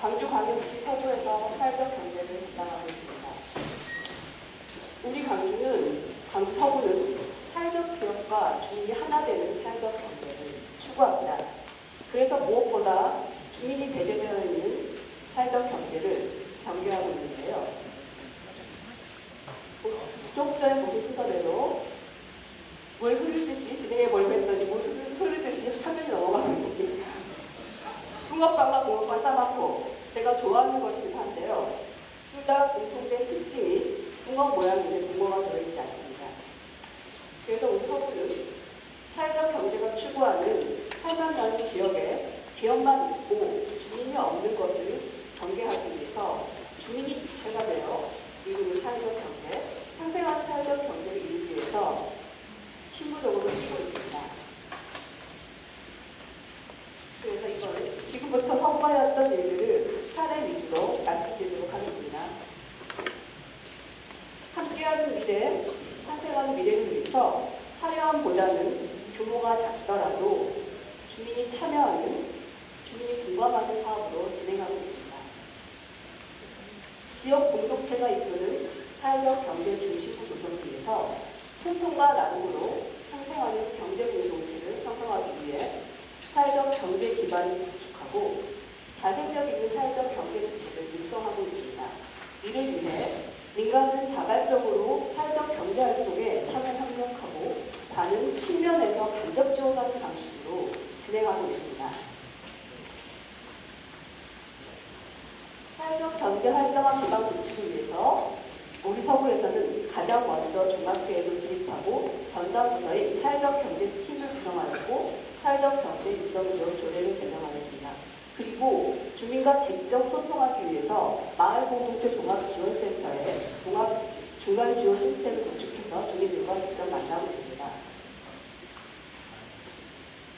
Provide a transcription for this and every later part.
광주광역시 서구에서 사회적 경제를 담당하고 있습니다. 우리 광주 서구는 사회적 기업과 주민이 하나 되는 사회적 경제를 추구합니다. 그래서 무엇보다 주민이 배제되어 있는 사회적 경제를 경계하고 있는데요. 조금 전에 보신 순서대로 물 흐르듯이 진행해 보려고 했더니 물 흐르듯이 화면이 넘어가고 있습니다. 붕어빵과 붕어빵 싸먹고 제가 좋아하는 것이긴 한데요. 둘 다 공통된 특징이 붕어 모양인데 붕어가 들어있지 않습니다. 그래서 우리 서구는 사회적 경제가 추구하는 살만한 지역에 기업만 있고 주민이 없는 것을 경계하기 위해서 주민이 주체가 되어 이루는 사회적 경제, 상생한 사회적 경제를 이루기 위해서 실무적으로 쓰고 있습니다. 그래서 이거는 지금부터 선보였던 일들을 차례 위주로 말씀드리도록 하겠습니다. 함께하는 미래, 상생하는 미래를 위해서 화려함보다는 규모가 작더라도 주민이 참여하는, 주민이 공감하는 사업으로 진행하고 있습니다. 지역 공동체가 이끄는 사회적 경제 중심부 조성을 위해서 소통과 나눔으로 형성하는 경제 공동체를 형성하기 위해 사회적 경제 기반을 구축하고 자생력 있는 사회적 경제 주체를 육성하고 있습니다. 이를 위해 민간은 자발적으로 사회적 경제 활동에 참여 협력하고 다른 측면에서 간접 지원하는 방식으로 진행하고 있습니다. 사회적 경제 활성화 기반 구축을 위해서 우리 서구에서는 가장 먼저 종합계획을 수립하고 전담 부서인 사회적 경제 팀을 구성하였고 사회적 경제 육성 지원 조례를 제정하였습니다. 그리고 주민과 직접 소통하기 위해서 마을 공동체 종합지원센터에 중간 지원 시스템을 구축해서 주민들과 직접 만나고 있습니다.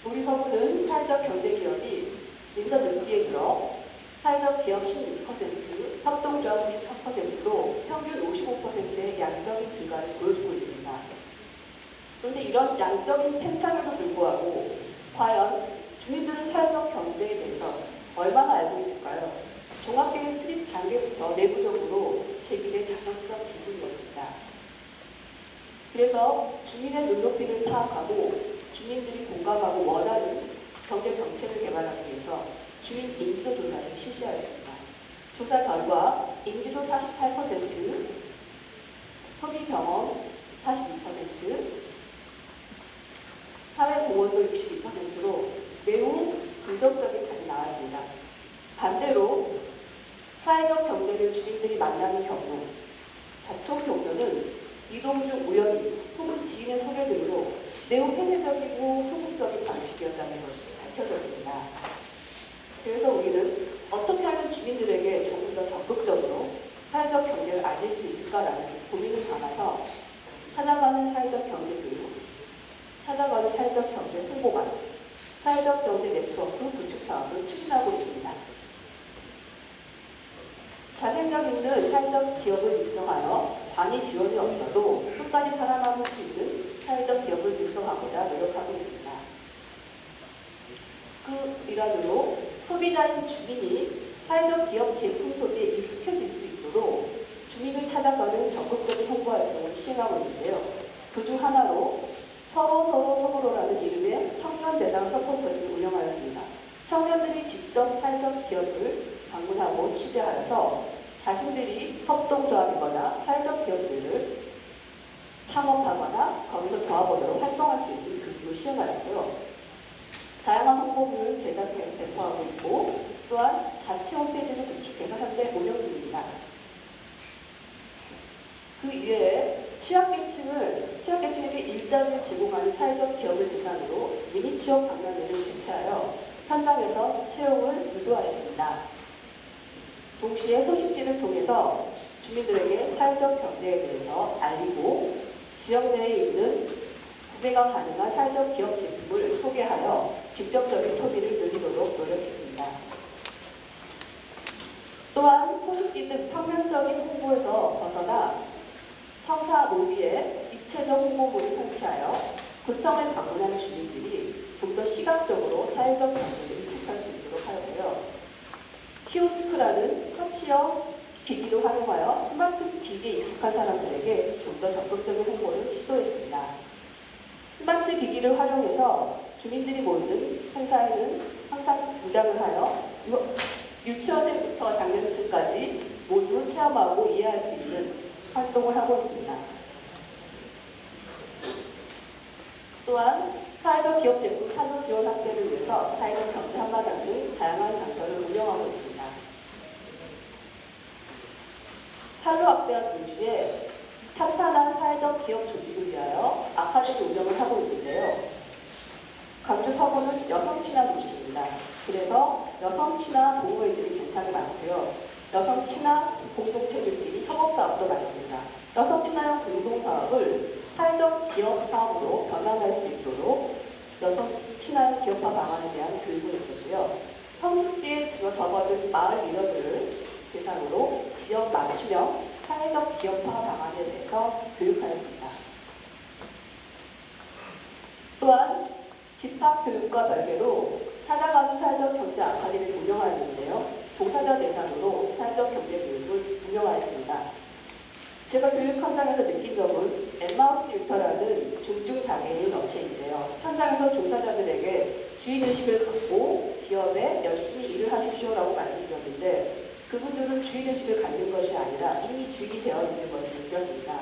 우리 서구는 사회적 경제 기업이 민선 늦기에 들어 사회적 기업 16%, 협동조합 93%로 평균 55%의 양적인 증가를 보여주고 있습니다. 그런데 이런 양적인 팽창에도 불구하고 과연 주민들은 사회적 경제에 대해서 얼마나 알고 있을까요? 종합계획 수립 단계부터 내부적으로 제기된 자격적 질문이었습니다. 그래서 주민의 눈높이를 파악하고 주민들이 공감하고 원하는 경제 정책을 개발하기 위해서 주민 인지도 조사를 실시하였습니다. 조사 결과 인지도 48%, 소비 경험 42%, 사회 공헌도 62%로 매우 긍정적인 답이 나왔습니다. 반대로 사회적 경제를 주민들이 만나는 경우, 접촉 경로는 이동 중 우연히 혹은 지인의 소개 등으로 매우 폐쇄적이고 소극적인 방식이었다는 것이 밝혀졌습니다. 그래서 우리는 어떻게 하면 주민들에게 조금 더 적극적으로 사회적 경제를 알릴 수 있을까라는 고민을 담아서 찾아가는 사회적 경제 교육, 찾아가는 사회적 경제 홍보관, 사회적 경제 네트워크 구축 사업을 추진하고 있습니다. 자생력 있는 사회적 기업을 육성하여 관이 지원이 없어도 끝까지 살아남을 수 있는 사회적 기업을 육성하고자 노력하고 있습니다. 그 일환으로 소비자인 주민이 사회적 기업 제품 소비에 익숙해질 수 있도록 주민을 찾아가는 적극적인 홍보 활동을 시행하고 있는데요. 그중 하나로 서로라는 이름의 청년 대상 서포터즈를 운영하였습니다. 청년들이 직접 사회적 기업을 방문하고 취재하여서 자신들이 협동조합이거나 사회적 기업들을 창업하거나 거기서 조합원으로 활동할 수 있는 교육을 시행하였고요. 다양한 홍보물을 제작해 배포하고 있고 또한 자체 홈페이지를 구축해서 현재 운영 중입니다. 그 이외에 취약계층에게 일자리를 제공하는 사회적 기업을 대상으로 미니 취업 박람회를 개최하여 현장에서 채용을 유도하였습니다. 동시에 소식지를 통해서 주민들에게 사회적 경제에 대해서 알리고 지역 내에 있는 구매가 가능한 사회적 기업 제품을 소개하여 직접적인 소비를 늘리도록 노력했습니다. 또한 소식지 등 평면적인 홍보에서 벗어나 청사 로비에 입체적 홍보물을 설치하여 구청을 방문한 주민들이 좀 더 시각적으로 사회적 경제를 인식할 수 있도록 하였고요. 키오스크라는 터치형 기기를 활용하여 스마트 기기에 익숙한 사람들에게 좀 더 적극적인 홍보를 시도했습니다. 스마트 기기를 활용해서 주민들이 모이는 행사에는 항상 등장을 하여 유치원생부터 장년층까지 모두 체험하고 이해할 수 있는 활동을 하고 있습니다. 또한 사회적 기업 제품 판로 지원 확대를 위해서 사회적 경제 한마당 등 다양한 장터를 운영하고 있습니다. 판로 확대와 동시에 탄탄한 사회적 기업 조직을 위하여 아카데미 운영을 하고 있는데요. 광주 서구는 여성 친화 도시입니다. 그래서 여성 친화 동호회들이 굉장히 많고요. 여성 친화 공동체들끼리 협업사업도 많습니다. 여성 친화형 공동사업을 사회적 기업 사업으로 변환할 수 있도록 여성 친화형 기업화 방안에 대한 교육을 했었고요. 성숙기에 접어든 마을 리더들을 대상으로 지역 맞춤형 사회적 기업화 방안에 대해서 교육하였습니다. 또한 집합교육과 별개로 찾아가는 사회적 경제 아카데미를 운영하였는데요. 종사자 대상으로 사회적 경제 교육을 운영하였습니다. 제가 교육 현장에서 느낀 점은 엠마우스 유터라는 중증장애인 업체인데요. 현장에서 종사자들에게 주인의식을 갖고 기업에 열심히 일을 하십시오라고 말씀드렸는데 그분들은 주인의식을 갖는 것이 아니라 이미 주인이 되어 있는 것을 느꼈습니다.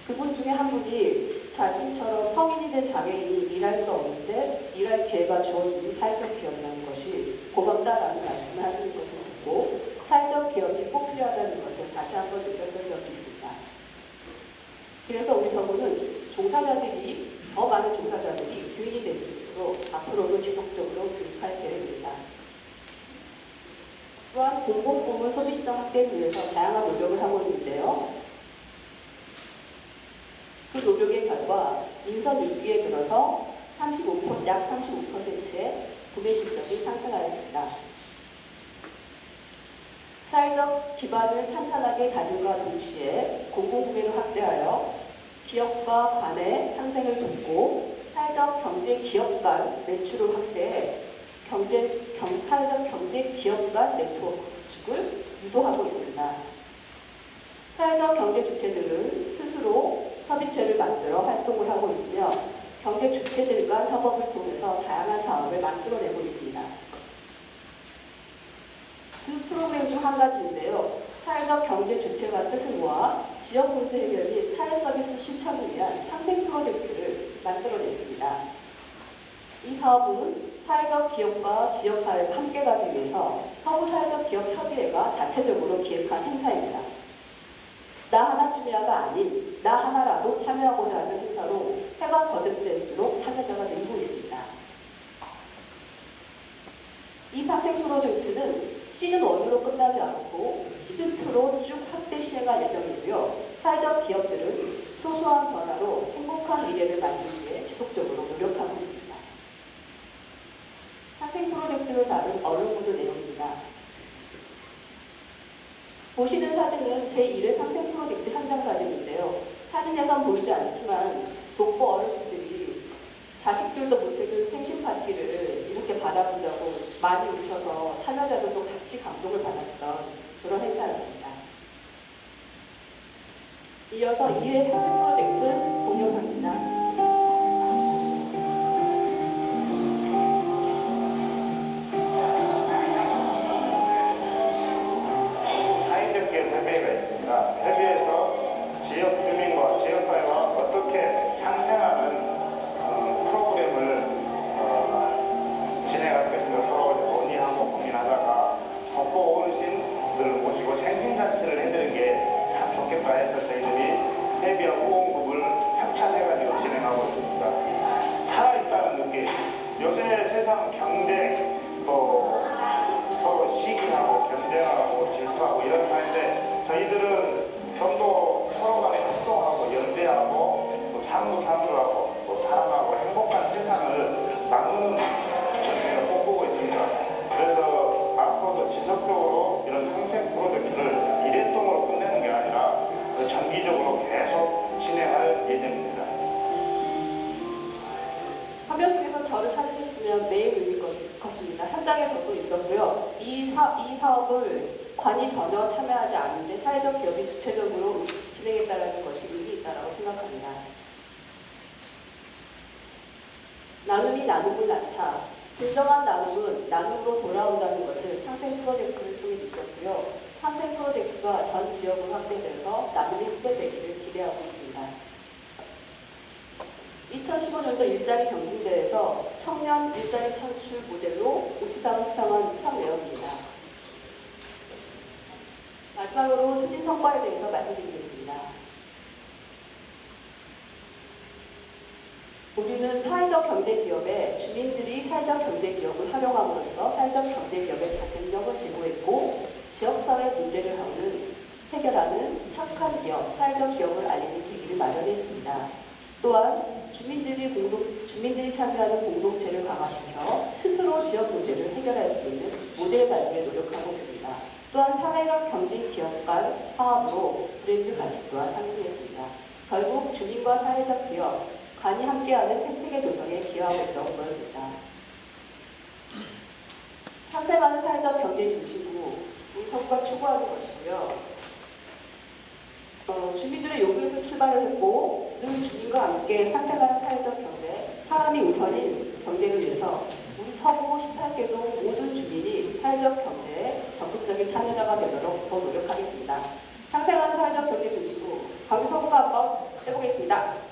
그분 중에 한 분이 자신처럼 성인이 된 장애인이 일할 수 없는데 일할 기회가 주어지는 사회적 기업이라는 것이 고맙다라는 말씀을 하시는 것을 듣고 사회적 기업이 꼭 필요하다는 것을 다시 한번 느꼈던 적이 있습니다. 그래서 우리 서구는 더 많은 종사자들이 주인이 될 수 있도록 앞으로도 지속적으로 교육할 계획입니다. 또한 공공부문 소비시장 확대를 위해서 다양한 노력을 하고 있는데요. 그 노력의 결과 인선 6기에 들어서 약 35%의 구매 실적이 상승하였습니다. 사회적 기반을 탄탄하게 다짐과 동시에 공공구매를 확대하여 기업과 관의 상생을 돕고 사회적 경제 기업 간 매출을 확대해 사회적 경제 기업 간 네트워크 구축을 유도하고 있습니다. 사회적 경제 주체들은 스스로 협의체를 만들어 활동을 하고 있으며 경제 주체들 간 협업을 통해서 다양한 사업을 만들어내고 있습니다. 그 프로그램 중 한 가지인데요. 사회적 경제 주체가 뜻을 모아 지역 문제 해결 및 사회 서비스 실천을 위한 상생 프로젝트를 만들어냈습니다. 이 사업은 사회적 기업과 지역사회를 함께 가기 위해서 서구사회적기업협의회가 자체적으로 기획한 행사입니다. 나 하나쯤이야가 아닌 나 하나라도 참여하고자 하는 행사로 해가 거듭될수록 참여자가 늘고 있습니다. 이 상생 프로젝트는 시즌1으로 끝나지 않고 시즌2로 쭉 확대 시행할 예정이고요. 사회적 기업들은 소소한 변화로 행복한 미래를 만들기 위해 지속적으로 노력하고 있습니다. 상생 프로젝트를 다룬 어른구조 내용입니다. 보시는 사진은 제1회 상생 프로젝트 현장 사진인데요. 사진에선 보이지 않지만 독거 어르신들이 자식들도 못해준 생신 파티를 이렇게 받아본다고 많이 우셔서 참여자들도 같이 감동을 받았던 그런 행사였습니다. 이어서 2회 상생 프로젝트 동영상입니다. 사회적 기업 협의회가 있습니다. 협의회에서 지역 주민과 지역사회와 어떻게 상생하는 프로그램을 진행할 것인가 서로 논의하고 고민하다가 독거 어르신들을 모시고 생신잔치를 해드리는 게 참 좋겠다 해서 저희들이 협의와 후원금을 화면 속에서 저를 찾으셨으면 매일 들릴 것입니다. 현장에 저도 있었고요. 이 사업을 관이 전혀 참여하지 않는데 사회적 기업이 주체적으로 진행했다는 것이 의미 있다고 생각합니다. 나눔이 나눔을 낳다. 진정한 나눔은 나눔으로 돌아온다는 것을 상생 프로젝트를 통해 느꼈고요. 상생 프로젝트가 전 지역으로 확대돼서 나눔이 확대되기를 기대하고 있습니다. 2015년도 일자리 경진대회에서 청년 일자리 창출 모델로 우수상을 수상한 수상 내역입니다. 마지막으로 추진 성과에 대해서 말씀드리겠습니다. 우리는 사회적 경제기업에 주민들이 사회적 경제기업을 활용함으로써 사회적 경제기업의 자생력을 제고했고 지역사회 문제를 해결하는 착한 기업, 사회적 기업을 알리는 계기를 마련했습니다. 또한 주민들이 참여하는 공동체를 강화시켜 스스로 지역 문제를 해결할 수 있는 모델 마련에 노력하고 있습니다. 또한 사회적 경제 기업 간 화합으로 브랜드 가치 또한 상승했습니다. 결국 주민과 사회적 기업, 간이 함께하는 생태계 조성에 기여하고 있다고 보여집니다. 상생하는 사회적 경제 중심으로 우선과 추구하는 것이고요. 주민들의 요구에서 출발을 했고 늘 주민과 함께 상생하는 사회적 경제, 사람이 우선인 경제를 위해서 우리 서구 18개동 모든 주민이 사회적 경제에 적극적인 참여자가 되도록 더 노력하겠습니다. 상생하는 사회적 경제 중심으로 광주 서구가 한번 해보겠습니다.